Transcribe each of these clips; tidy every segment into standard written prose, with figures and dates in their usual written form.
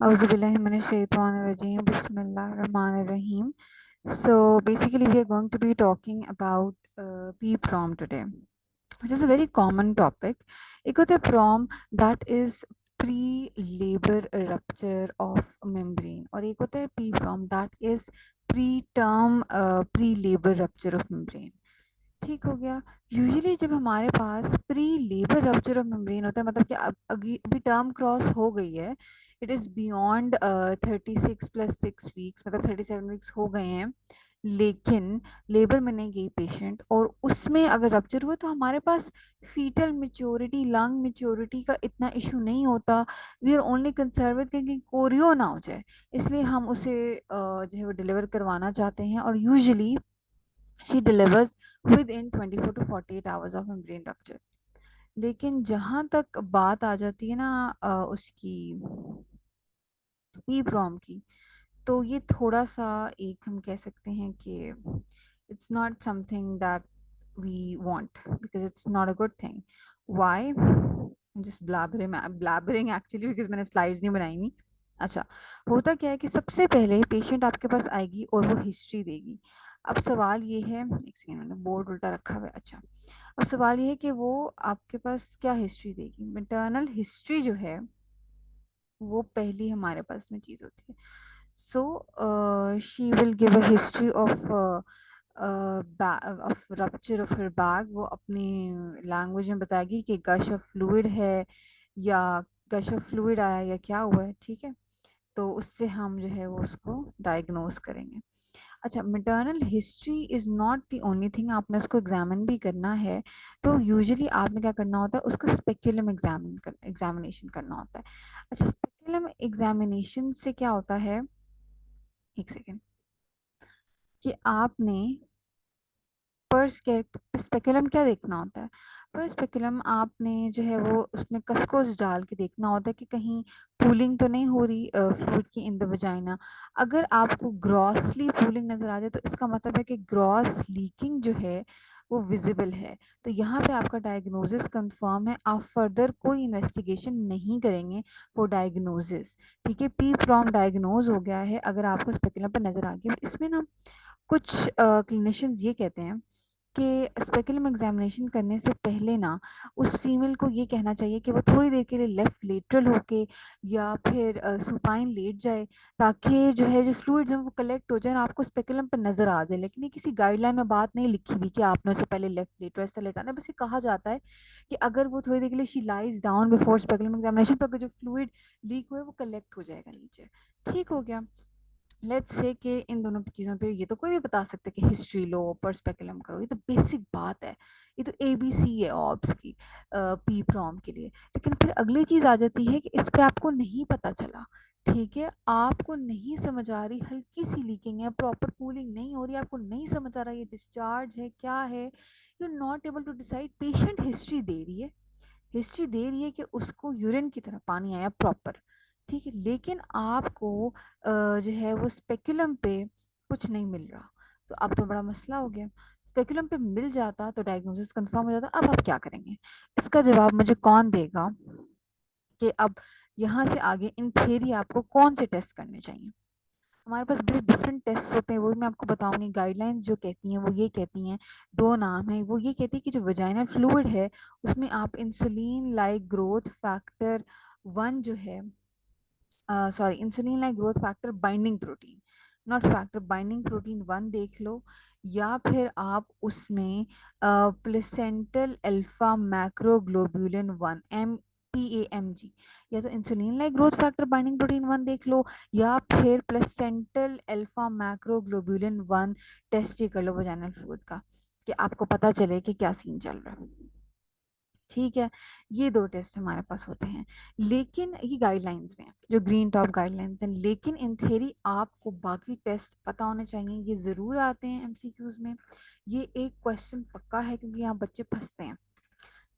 Auzubillahiminash-shaytanir-rajeem. Bismillahir-rahmanir-rahim. So basically, we are going to be talking about PPROM today, which is a very common topic. एक होता है PROM, that is pre-labor rupture of membrane, और एक होता है PPROM, that is pre-term pre-labor rupture of membrane. ठीक हो गया। यूजुअली जब हमारे पास pre labour rupture of membrane होता है, मतलब कि अब अभी टर्म क्रॉस हो गई है, इट इज़ बियॉन्ड 36+6 वीक्स, मतलब 37 वीक्स हो गए हैं, लेकिन लेबर में नहीं गई पेशेंट, और उसमें अगर रप्चर हुआ तो हमारे पास फीटल मेच्योरिटी, लंग मेच्योरिटी का इतना इशू नहीं होता। We are only concern with कि कोरियो ना हो जाए, इसलिए हम उसे जो है वो डिलीवर करवाना चाहते हैं, और usually she delivers within 24 to 48 hours of membrane rupture. लेकिन जहाँ तक बात आ जाती है ना उसकी PPROM की, तो ये थोड़ा सा एक हम कह सकते हैं कि it's not something that we want because it's not a good thing. Why? I'm just blabbering actually because मैंने slides नहीं बनाई हुई। अच्छा, होता क्या है कि सबसे पहले पेशेंट आपके पास आएगी और वो हिस्ट्री देगी। अब सवाल ये है, एक सेकेंड, मैंने बोर्ड उल्टा रखा हुआ है। अच्छा, अब सवाल ये है कि वो आपके पास क्या हिस्ट्री देगी। मैटरनल हिस्ट्री जो है वो पहली हमारे पास में चीज़ होती है। So she will give a history of rupture of her bag. वो अपनी लैंग्वेज में बताएगी कि गश ऑफ फ्लूइड है या गश ऑफ फ्लूइड आया या क्या हुआ है, ठीक है। तो उससे हम जो है वो उसको डायग्नोज करेंगे। अच्छा, maternal history is not the only thing, आपने उसको एग्जामिन भी करना है। तो यूजुअली आपने क्या करना होता है, उसका स्पेक्युलम एग्जामिनेशन करना होता है। अच्छा, स्पेक्युलम एग्जामिनेशन से क्या होता है, एक सेकेंड, कि आपने पर स्पेकुलम क्या देखना होता है। पर स्पेकुलम आपने जो है वो उसमें कसकोस डाल के देखना होता है कि कहीं पूलिंग तो नहीं हो रही फ्लूइड की इन द वजाइना। अगर आपको ग्रॉसली पूलिंग नज़र आ जाए तो इसका मतलब है कि ग्रॉस लीकिंग जो है वो विजिबल है। तो यहाँ पे आपका डायग्नोसिस कंफर्म है, आप फर्दर कोई इन्वेस्टिगेशन नहीं करेंगे फॉर डायग्नोसिस। ठीक है, पी फ्रॉम डायग्नोज हो गया है अगर आपको स्पेकुलम पर नज़र आ गया। इसमें ना कुछ क्लिनिशियंस ये कहते हैं कि स्पेकुलम एग्जामिनेशन करने से पहले ना उस फीमेल को ये कहना चाहिए कि वो थोड़ी देर के लिए लेफ्ट लेटरल होके या फिर सुपाइन लेट जाए, ताकि जो है जो फ्लूइड है वो कलेक्ट हो जाए और आपको स्पेकुलम पर नज़र आ जाए। लेकिन ये किसी गाइडलाइन में बात नहीं लिखी हुई कि आपने उसे पहले लेफ्ट लेटर ऐसा लेटाना है। बस ये कहा जाता है कि अगर वो थोड़ी देर के लिए she lies down before speculum examination, तो अगर जो फ्लूइड लीक हुए वो कलेक्ट हो जाएगा नीचे। ठीक हो गया। लेट्स से कि इन दोनों चीज़ों पे ये तो कोई भी बता सकता है कि हिस्ट्री लो पर स्पेकुलम करो, ये तो बेसिक बात है, ये तो ABC है ऑब्स की पी प्रॉम के लिए। लेकिन फिर अगली चीज़ आ जाती है कि इस पे आपको नहीं पता चला, ठीक है, आपको नहीं समझ आ रही, हल्की सी लीकिंग है, प्रॉपर कूलिंग नहीं हो रही, आपको नहीं समझ आ रहा ये डिस्चार्ज है क्या है, you not able to decide. Patient history दे रही है, हिस्ट्री दे रही है कि उसको यूरिन की तरह पानी आया प्रॉपर, ठीक है, लेकिन आपको जो है वो स्पेकुलम पे कुछ नहीं मिल रहा। तो अब तो बड़ा मसला हो गया। स्पेकुलम पे मिल जाता तो डायग्नोसिस कंफर्म हो जाता। अब आप क्या करेंगे, इसका जवाब मुझे कौन देगा कि अब यहाँ से आगे इन थ्योरी आपको कौन से टेस्ट करने चाहिए। हमारे पास बड़े डिफरेंट टेस्ट होते हैं, वो भी मैं आपको बताऊंगी। गाइडलाइंस जो कहती हैं वो ये कहती हैं, दो नाम है, वो ये कहती है कि जो वजाइनल फ्लूइड है उसमें आप इंसुलिन लाइक ग्रोथ फैक्टर 1 जो है, sorry, insulin like growth factor binding protein, not factor, binding protein 1 देख लो, या फिर आप उसमें प्लेसेंटल अल्फा मैक्रोग्लोब्यूलिन 1 PAMG, या तो insulin like growth factor binding protein 1 देख लो, या फिर प्लेसेंटल अल्फा मैक्रोग्लोब्यूलिन 1 टेस्ट ही कर लो वजाइनल फ्लूइड का, कि आपको पता चले कि क्या सीन चल रहा है। ठीक है, ये दो टेस्ट हमारे पास होते हैं, लेकिन ये गाइडलाइंस में है, जो ग्रीन टॉप गाइडलाइंस हैं। लेकिन इन थेरी आपको बाकी टेस्ट पता होने चाहिए, ये ज़रूर आते हैं MCQs में, ये एक क्वेश्चन पक्का है क्योंकि यहाँ बच्चे फंसते हैं।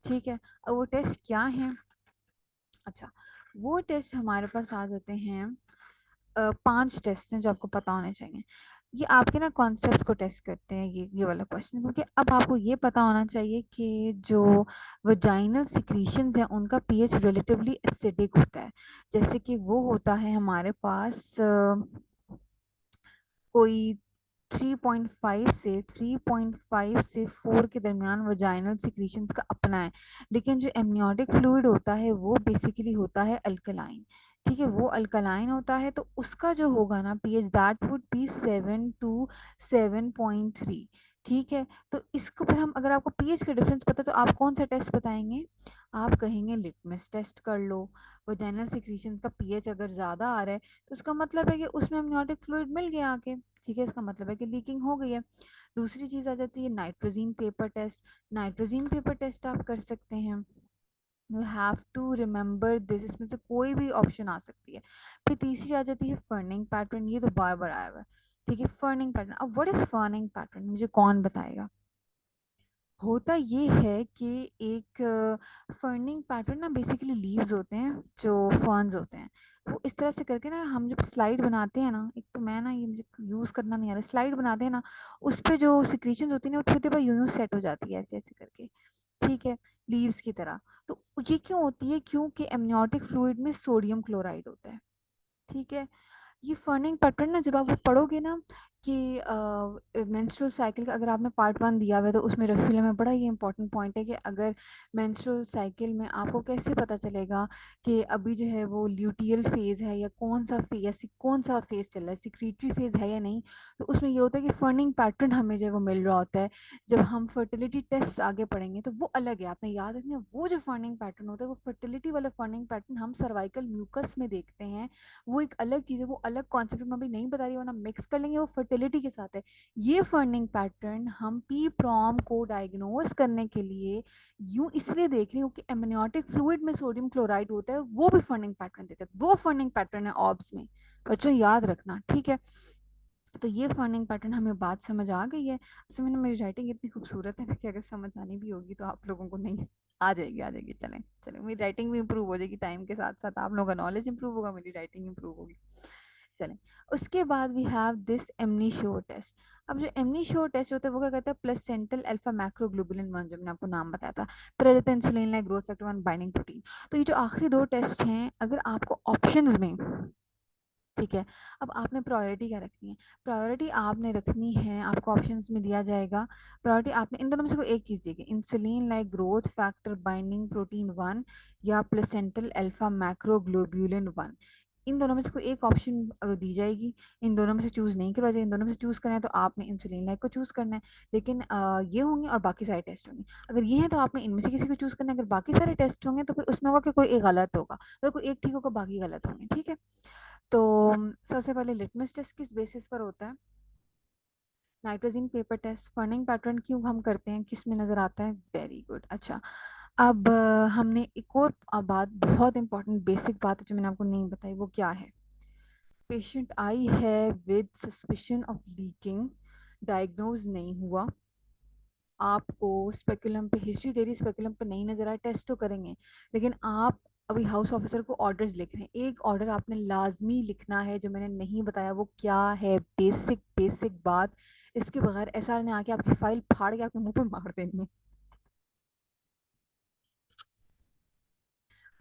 ठीक है, अब वो टेस्ट क्या है। अच्छा, वो टेस्ट हमारे पास आ जाते हैं, 5 टेस्ट हैं जो आपको पता होने चाहिए। ये आपके ना कॉन्सेप्ट्स को टेस्ट करते हैं, ये वाला क्वेश्चन, क्योंकि अब आपको ये पता होना चाहिए कि जो वजाइनल सिक्रीशंस हैं उनका पीएच रिलेटिवली एसिडिक होता है। जैसे कि वो होता है हमारे पास कोई 3.5 से 4 के दरमियान वजाइनल सिक्रीशंस का अपना है। लेकिन जो एमनियोटिक फ्लूइड होता है वो बेसिकली होता है अल्कलाइन। ठीक है, वो अल्कलाइन होता है, तो उसका जो होगा ना pH, that would be 7 to 7.3। ठीक है, तो इसके ऊपर हम, अगर आपको पीएच का डिफरेंस पता है तो आप कौन सा टेस्ट बताएंगे? आप कहेंगे लिटमस टेस्ट कर लो। वजाइनल सिक्रीशंस का पीएच अगर ज़्यादा आ रहा है तो उसका मतलब है कि उसमें एमनियोटिक फ्लूइड मिल गया आके। ठीक है, इसका मतलब है कि लीकिंग हो गई है। दूसरी चीज़ आ जाती है nitrazine paper test. Nitrazine paper test आप कर सकते हैं। You have to remember this, इसमें से कोई भी ऑप्शन आ सकती है। फिर तीसरी आ जाती है फर्निंग पैटर्न, ये तो बार बार आया हुआ है। ठीक है, फर्निंग पैटर्न। अब व्हाट इज फर्निंग पैटर्न, मुझे कौन बताएगा? होता ये है कि एक फर्निंग पैटर्न ना, बेसिकली लीव्स होते हैं जो फर्न्स होते हैं, वो इस तरह से करके ना, हम जब स्लाइड बनाते हैं ना, एक तो मैं ना, ये मुझे यूज़ करना नहीं आ रहा, स्लाइड बनाते हैं ना, उस पे जो सिक्रीशंस होती है ना, वो थोड़ी देर बाद यूं यूं सेट हो जाती है, ऐसे ऐसे करके। ठीक है, लीव्स की तरह। तो ये क्यों होती है? क्योंकि एमनियोटिक फ्लूइड में सोडियम क्लोराइड होता है। ठीक है, ये फर्निंग पैटर्न ना, जब आप वो पढ़ोगे ना कि मेंस्ट्रुअल साइकिल का, अगर आपने पार्ट 1 दिया हुआ है तो उसमें रेफिल में बड़ा ये इंपॉर्टेंट पॉइंट है कि अगर मेंस्ट्रुअल साइकिल में आपको कैसे पता चलेगा कि अभी जो है वो ल्यूटियल फेज है या कौन सा फेज, या कौन सा फेज चल रहा है, सिक्रीटरी फेज है या नहीं। तो उसमें ये होता है कि फर्निंग पैटर्न हमें जो है वो मिल रहा होता है। जब हम फर्टिलिटी टेस्ट आगे पढ़ेंगे तो वो अलग है, आपने याद रखना, वो जो फर्निंग पैटर्न होता है वो फर्टिलिटी वाला फर्निंग पैटर्न हम सर्वाइकल म्यूकस में देखते हैं। वो एक अलग चीज़ है, वो अलग कॉन्सेप्ट में अभी नहीं बता रही, वरना मिक्स कर लेंगे, वो फर्टिलिटी के साथ है। ये फर्निंग पैटर्न हम पी प्रॉम को डायग्नोज करने के लिए यूं इसलिए देख रही हूँ कि एमनियोटिक फ्लूइड में सोडियम क्लोराइड होता है, वो भी फर्निंग पैटर्न देता है, वो फर्निंग पैटर्न है ऑब्स में। बच्चों याद रखना, ठीक है। तो ये फर्निंग पैटर्न, हमें बात समझ आ गई है। असल में मेरी राइटिंग इतनी खूबसूरत है कि अगर समझ आनी भी होगी तो आप लोगों को नहीं, आ जाएगी, आ जाएगी। चलें चलें, मेरी राइटिंग भी इंप्रूव हो जाएगी टाइम के साथ साथ, आप लोगों का नॉलेज इंप्रूव होगा, मेरी राइटिंग इंप्रूव होगी। चलें, उसके बाद वी हैव दिस एमनीशोर टेस्ट। अब जो एमनीशोर टेस्ट होता है वो क्या करता है? प्लेसेंटल अल्फा मैक्रोग्लोबुलिन 1, जो मैंने आपको नाम बताया था, present insulin like growth factor 1 binding protein. तो ये जो आखिरी दो टेस्ट हैं, अगर आपको ऑप्शंस में, ठीक है, अब आपने प्रायोरिटी क्या रखनी है? प्रायोरिटी आपने रखनी है, आपको ऑप्शंस में दिया जाएगा, प्रायोरिटी आपने इन दोनों में से कोई एक चीज़ देगी, insulin like growth factor binding protein 1 या प्लेसेंटल अल्फा मैक्रोग्लोब्यूलिन 1। इन दोनों में से कोई एक ऑप्शन अगर दी जाएगी, इन दोनों में से चूज़ नहीं करवा जाएगा, इन दोनों में से चूज़ करना है तो आपने इंसुलिन लाइक को चूज़ करना है। लेकिन ये होंगे और बाकी सारे टेस्ट होंगे। अगर ये है तो आपने इनमें से किसी को चूज़ करना है, अगर बाकी सारे टेस्ट होंगे तो फिर उसमें होगा कि कोई एक गलत होगा, तो कोई एक ठीक होगा, बाकी गलत होंगे। ठीक है, तो सबसे पहले लिटमस टेस्ट किस बेसिस पर होता है? Nitrogen paper test. Ferning pattern क्यों हम करते हैं, किस में नज़र आता है? Very good. अच्छा, अब हमने एक और बात, बहुत इंपॉर्टेंट बेसिक बात है जो मैंने आपको नहीं बताई, वो क्या है? पेशेंट आई है with suspicion of leaking, diagnose नहीं हुआ, आपको स्पेकुलम पे हिस्ट्री दे रही, स्पेकुलम पे नहीं नजर आया, टेस्ट तो करेंगे, लेकिन आप अभी हाउस ऑफिसर को ऑर्डर्स लिख रहे हैं। एक ऑर्डर आपने लाजमी लिखना है जो मैंने नहीं बताया, वो क्या है? बेसिक बेसिक बात, इसके बगैर एसआर ने आके आपकी फाइल फाड़ के आपके मुंह पे मार देंगे।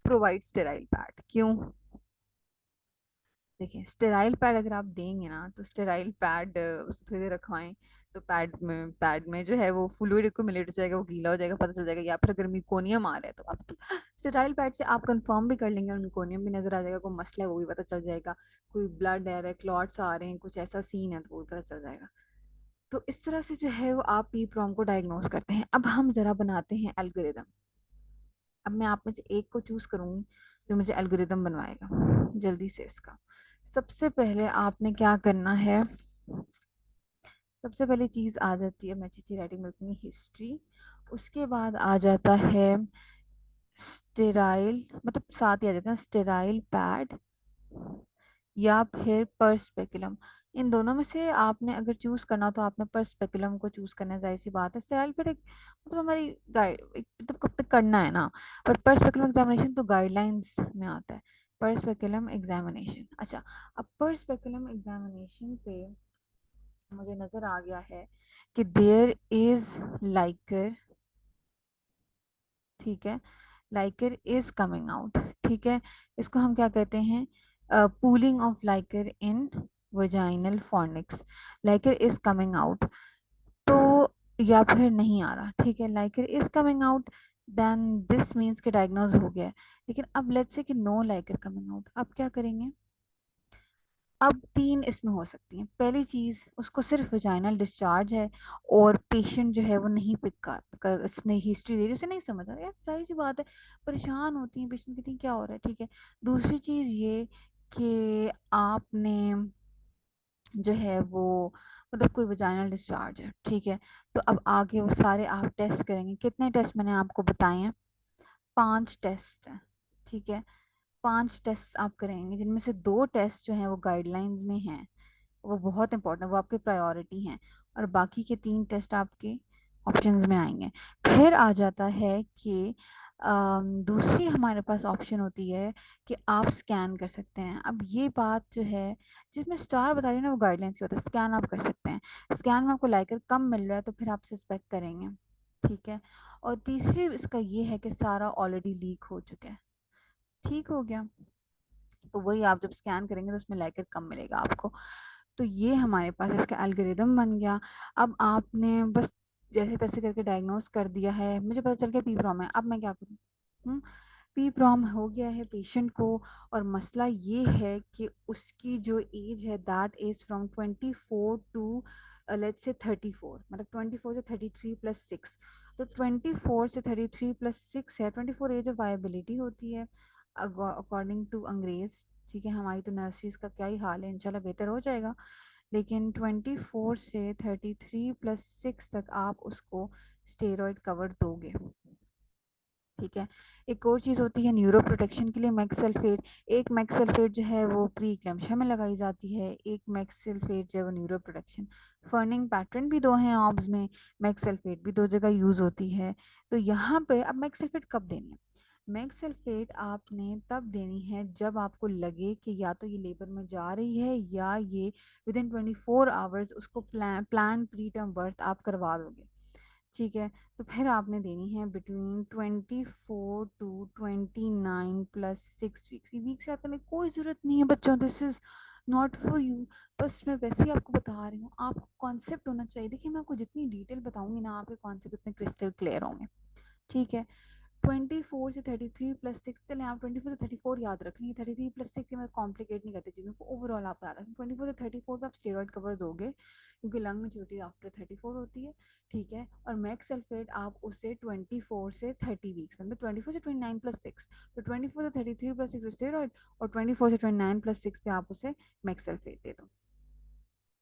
Provide sterile pad. क्यों? देखिए, स्टेराइल पैड अगर आप देंगे ना तो स्टेराइल पैड उसे थोड़ी देर रखवाएं, तो पैड में जो है वो फ्लूइड एक्यूमुलेट हो जाएगा, वो गीला हो जाएगा, पता चल जाएगा। या फिर अगर म्यूकोनियम आ रहा है तो आप तो स्टेराइल पैड से आप कंफर्म भी कर लेंगे और म्यूकोनियम भी नजर आ जाएगा, कोई मसला है वो भी पता चल जाएगा, कोई ब्लड आ रहा है, क्लॉट्स आ रहे हैं, कुछ ऐसा सीन है तो वो भी पता चल जाएगा। तो इस तरह से जो है वो आप पी प्रॉम को डायग्नोज करते हैं। अब हम जरा बनाते हैं एल्गोरिदम। अब मैं आप में से एक को चूज करूंगी जो मुझे एल्गोरिदम बनवाएगा जल्दी से इसका। सबसे पहले आपने क्या करना है? सबसे पहली चीज आ जाती है, मैं अच्छी राइटिंग में लिखूंगी, हिस्ट्री। उसके बाद आ जाता है स्टेराइल, मतलब साथ ही आ जाता है स्टेराइल पैड या फिर परस्पेकुलम। इन दोनों में से आपने अगर चूज करना तो आपने परस्पेकुलम को चूज करना है, जाहिर सी बात है। स्टेराइल पैड एक मतलब हमारी गाइड, मतलब कब तक करना है ना, बट परस्पेकुलम एग्जामिनेशन तो गाइडलाइंस में आता है। परस्पेकुलम एग्जामिनेशन, अच्छा, अब परस्पेकुलम एग्जामिनेशन पे मुझे नज़र आ गया है कि देयर इज़ लाइकर, ठीक है, लाइकर इज कमिंग आउट, ठीक है। इसको हम क्या कहते हैं, pooling of liquor in vaginal fornix. Liquor is coming out, तो या फिर नहीं आ रहा, ठीक है, liquor is coming out, then this means कि डायग्नोज हो गया है। लेकिन अब लेट्स से कि नो लाइकर कमिंग आउट, अब क्या करेंगे। अब तीन इसमें हो सकती हैं। पहली चीज़, उसको सिर्फ वजाइनल डिस्चार्ज है और पेशेंट जो है वो नहीं पिक कर उसने हिस्ट्री दे रही, उसे नहीं समझ आ रहा, यार सारी सी बात है, परेशान होती हैं पेशेंट, कहती हैं क्या हो रहा है, ठीक है। दूसरी चीज़ ये कि आपने जो है वो मतलब कोई वजाइनल डिस्चार्ज है, ठीक है। तो अब आगे वो सारे आप टेस्ट करेंगे। कितने टेस्ट मैंने आपको बताए हैं, 5 टेस्ट हैं, ठीक है। 5 टेस्ट आप करेंगे, जिनमें से 2 टेस्ट जो हैं वो गाइडलाइंस में हैं, वो बहुत इंपॉर्टेंट, वो आपके प्रायोरिटी हैं, और बाकी के 3 टेस्ट आपके ऑप्शंस में आएंगे। फिर आ जाता है कि दूसरी हमारे पास ऑप्शन होती है कि आप स्कैन कर सकते हैं। अब ये बात जो है, जिसमें स्टार बता रही है ना, वो गाइडलाइंस की होता है, स्कैन आप कर सकते हैं। स्कैन में आपको लाइकर कम मिल रहा है तो फिर आप सस्पेक्ट करेंगे, ठीक है। और तीसरी इसका ये है कि सारा ऑलरेडी लीक हो चुका है, ठीक हो गया, तो वही आप जब स्कैन करेंगे तो उसमें लाइकर कम मिलेगा आपको। तो ये हमारे पास इसका एल्गोरिदम बन गया। अब आपने बस जैसे तैसे करके डायग्नोस कर दिया है, मुझे पता चल गया पी प्रॉम है, अब मैं क्या करूँ। पी प्रॉम हो गया है पेशेंट को, और मसला ये है कि उसकी जो एज है that is from 24 to let's say 34, मतलब 24 से 33 प्लस 6। तो 24 से 33 प्लस 6 है, 24 एज ऑफ वायबिलिटी होती है अकॉर्डिंग टू अंग्रेज, ठीक है। हमारी तो नर्सरीज का क्या ही हाल है, इंशाल्लाह बेहतर हो जाएगा। लेकिन 24 से 33 प्लस 6 तक आप उसको स्टेरॉयड कवर दोगे, ठीक है। एक और चीज़ होती है न्यूरो प्रोटेक्शन के लिए मैक्स सल्फेट। एक मैक्स सल्फेट जो है वो प्री इक्लेम्पशिया में लगाई जाती है, एक मैक्स सल्फेट जो है वो न्यूरो प्रोटेक्शन। फर्निंग पैटर्न भी दो हैं ऑब्स में, मैक्स सल्फेट भी 2 जगह यूज़ होती है। तो यहाँ पे अब मैक्स सल्फेट कब देनी है। मैक्स सल्फेट आपने तब देनी है जब आपको लगे कि या तो ये लेबर में जा रही है या ये विद इन 24 आवर्स उसको प्लान प्री टर्म बर्थ आप करवा दोगे, ठीक है। तो फिर आपने देनी है बिटवीन 24 टू 29 प्लस 6 वीक्स। ये वीक्स याद करने की कोई ज़रूरत नहीं है बच्चों, this is not for you. बस मैं वैसे ही आपको बता रही हूँ, आपको कॉन्सेप्ट होना चाहिए। देखिए मैं आपको जितनी डिटेल बताऊंगी ना, आपके कॉन्सेप्ट उतने क्रिस्टल क्लियर होंगे, ठीक है। 24 से 33 प्लस 6, चलें आप 24 से 34 याद रख लेंगे, 33 प्लस 6 में कॉम्प्लिकेट नहीं करते चीज़ों को, ओवरऑल आप याद रखें 24 से 34 पे आप स्टेरॉइड कवर दोगे, क्योंकि लंग मेच्योरिटी आफ्टर 34 होती है, ठीक है। और मैक्स सल्फेट आप उसे 24 से 30 वीक्स, मतलब 24 से 29 प्लस 6, तो 24 से 33 प्लस 6 स्टेरॉइड, और 24 से 29 प्लस 6 पे आप उसे मैक्स सल्फेट दे दो,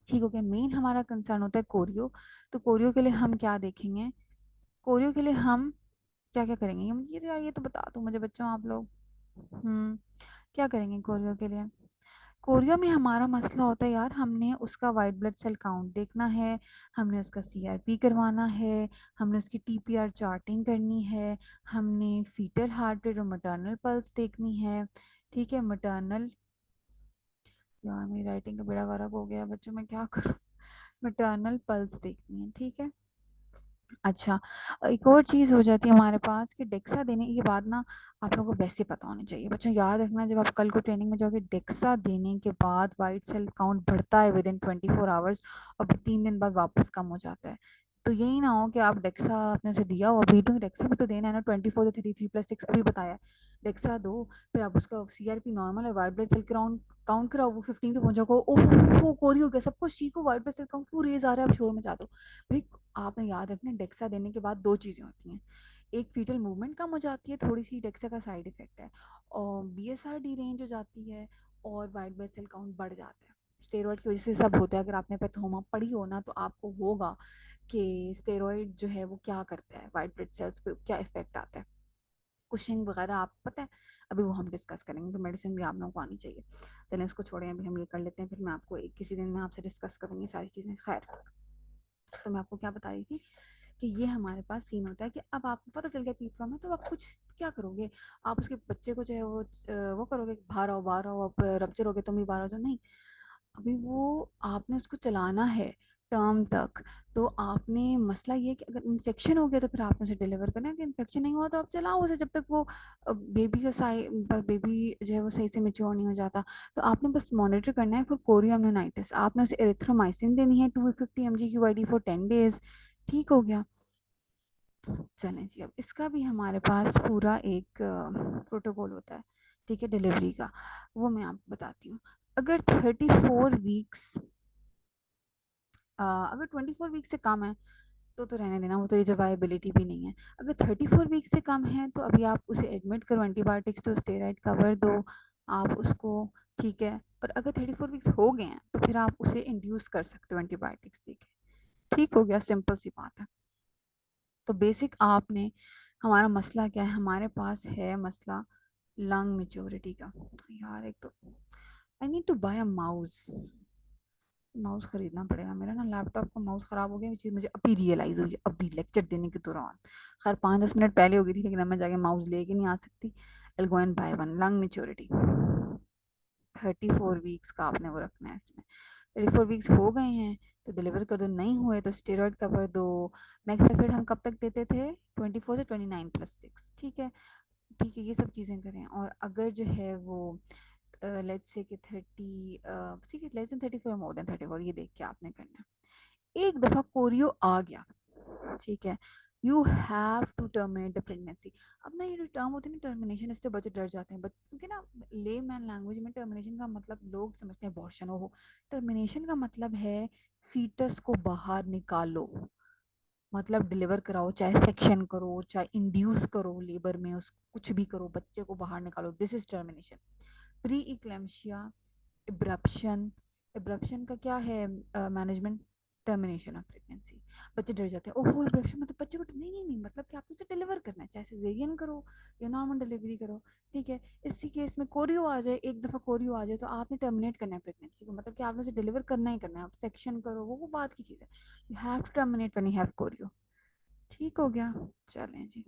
ठीक हो गया। मेन हमारा कंसर्न होता है कोरियो। तो कोरियो के लिए हम क्या देखेंगे, कोरियो के लिए हम क्या क्या करेंगे, ये तो यार ये तो बता दो मुझे बच्चों आप लोग। क्या करेंगे कोरियो के लिए। कोरियो में हमारा मसला होता है यार, हमने उसका वाइट ब्लड सेल काउंट देखना है, हमने उसका सीआरपी करवाना है, हमने उसकी टीपीआर चार्टिंग करनी है, हमने फीटल हार्ट रेट और मैटरनल पल्स देखनी है, ठीक है। मैटरनल, यार मेरी राइटिंग का बेड़ा गर्क हो गया बच्चों, मैं क्या करूँ। मैटरनल पल्स देखनी है, ठीक है। अच्छा, एक और चीज़ हो जाती है हमारे पास कि डेक्सा देने के बाद ना, आप लोगों को वैसे पता होना चाहिए बच्चों, याद रखना जब आप कल को ट्रेनिंग में जाओगे, डेक्सा देने के बाद वाइट सेल काउंट बढ़ता है विद इन 24 आवर्स, और फिर 3 दिन बाद वापस कम हो जाता है। तो यही ना हो कि आप डेक्सा आपने उसे दिया हो, अभी तो डेक्सा भी तो देना है ना, 24 से 33 प्लस 6 अभी बताया, डेक्सा दो, फिर आप उसका सीआरपी नॉर्मल है, white blood cell count count कराओ, वो 15 पे पहुंचा को, ओह कोरी हो गया, सब कुछ ठीक हो, वाइट ब्लड सेल काउंट क्यों रेज आ रहा है, आप शोर मचा दो भाई। आपने याद रखना, डेक्सा देने के बाद 2 चीज़ें होती हैं, एक फीटल मूवमेंट कम हो जाती है, थोड़ी सी डेक्सा का साइड इफेक्ट है, और बीएसआर डी रेंज हो जाती है, और वाइट ब्लड सेल काउंट बढ़ जाता है। स्टेरॉइड की वजह से सब होता है, अगर आपने पैथोमा पढ़ी हो ना तो आपको होगा कि स्टेरॉइड जो है वो क्या करता है, वाइट ब्लड सेल्स पे क्या इफेक्ट आता है, कुशिंग वगैरह आप पता है। अभी वो हम डिस्कस करेंगे, तो मेडिसिन भी आप लोगों को आनी चाहिए। चलें उसको छोड़ें, अभी हम ये कर लेते हैं, फिर मैं आपको एक किसी दिन में आपसे डिस्कस करूँगी सारी चीज़ें। खैर, तो मैं आपको क्या बता रही थी कि ये हमारे पास सीन होता है कि अब आपको पता चल गया पी प्रॉम है, तो आप कुछ क्या करोगे, आप उसके बच्चे को जो है वो करोगे, बाहर आओ आप रप्चर हो गए तुम भी बाहर हो जाओ, नहीं। अभी वो आपने उसको चलाना है, टर्म तक। तो आपने मसला ये है कि अगर इन्फेक्शन हो गया तो फिर आपने उसे डिलीवर करना है, अगर इन्फेक्शन नहीं हुआ तो आप चलाओ उसे जब तक वो बेबी का साइ बेबी जो है वो सही से मेच्योर नहीं हो जाता। तो आपने बस मॉनिटर करना है फॉर कोरियोमनाइटिस, आपने उसे एरिथ्रोमाइसिन देनी है 250 mg की वाईडी फॉर 10 डेज। ठीक हो गया। चलें जी, अब इसका भी हमारे पास पूरा एक प्रोटोकॉल होता है, ठीक है, डिलीवरी का। वो मैं आपको बताती हूँ। अगर 34 वीक्स, अगर 24 वीक से कम है तो रहने देना, वो तो एज वायबिलिटी भी नहीं है। अगर 34 वीक से कम है तो अभी आप उसे एडमिट करो, एंटीबायोटिक्स तो स्टेरॉइड कवर दो आप उसको, ठीक है। और अगर 34 वीक्स हो गए हैं तो फिर आप उसे इंड्यूस कर सकते हो एंटीबायोटिक्स देके। ठीक हो गया, सिंपल सी बात है। तो बेसिक आपने, हमारा मसला क्या है, हमारे पास है मसला लंग मेच्योरिटी का। यार एक तो I need to buy a mouse, mouse खरीदना पड़ेगा। मेरा ना लैपटॉप का माउस खराब हो गया, ये चीज़ मुझे अभी रियलाइज हुई है, अभी लेक्चर देने के दौरान। खैर 5-10 मिनट पहले हो गई थी, लेकिन अब मैं जाके माउस लेके नहीं आ सकती। I go and buy one. Lung maturity 34 weeks का आपने वो रखना है इसमें। 34 वीक्स हो गए हैं तो डिलीवर कर दो, नहीं हुए तो स्टेरॉइड कवर दो। मैक्साफेड हम कब तक देते थे, 24 से 29 + 6, ठीक है। ठीक है, ये सब चीज़ें करें। और अगर जो है वो लेट्स से कि 30, ठीक है, लेस देन 34 मोर देन 34, ये देख के आपने करना है। एक दफ़ा कोरियो आ गया, ठीक है, you have to terminate the pregnancy. अब ना ये जो टर्म होती है ना टर्मिनेशन, इससे बच्चे डर जाते हैं, क्योंकि ना ले मैन लैंग्वेज में टर्मिनेशन का मतलब लोग समझते हैं अबॉर्शन हो। टर्मिनेशन का मतलब है फीटस को बाहर निकालो, मतलब डिलीवर कराओ, चाहे सेक्शन करो, चाहे इंड्यूस करो लेबर में, उस कुछ भी करो, बच्चे को बाहर निकालो, दिस इज टर्मिनेशन। प्री इक्लेम्शिया, इब्रप्शन, इब्रप्शन का क्या है मैनेजमेंट, टर्मिनेशन ऑफ प्रेगनेंसी। बच्चे डर जाते हैं, ओहो इब्रप्शन मतलब बच्चे को, नहीं नहीं नहीं, मतलब कि आपको उसे डिलीवर करना है, चाहे सिजेरियन करो या नॉर्मल डिलीवरी करो, ठीक है। इसी केस में कोरियो आ जाए, एक दफ़ा कोरियो आ जाए तो आपने टर्मिनेट करना है प्रेगनेंसी को, मतलब कि आपने उसे डिलीवर करना ही करना है, आप सेक्शन करो वो बात की चीज़ है। You have to terminate when you have chorio. ठीक हो गया। चलें जी,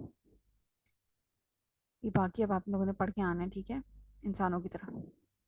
ये बाकी अब आप लोगों ने पढ़ के आना है, ठीक है, इंसानों की तरह।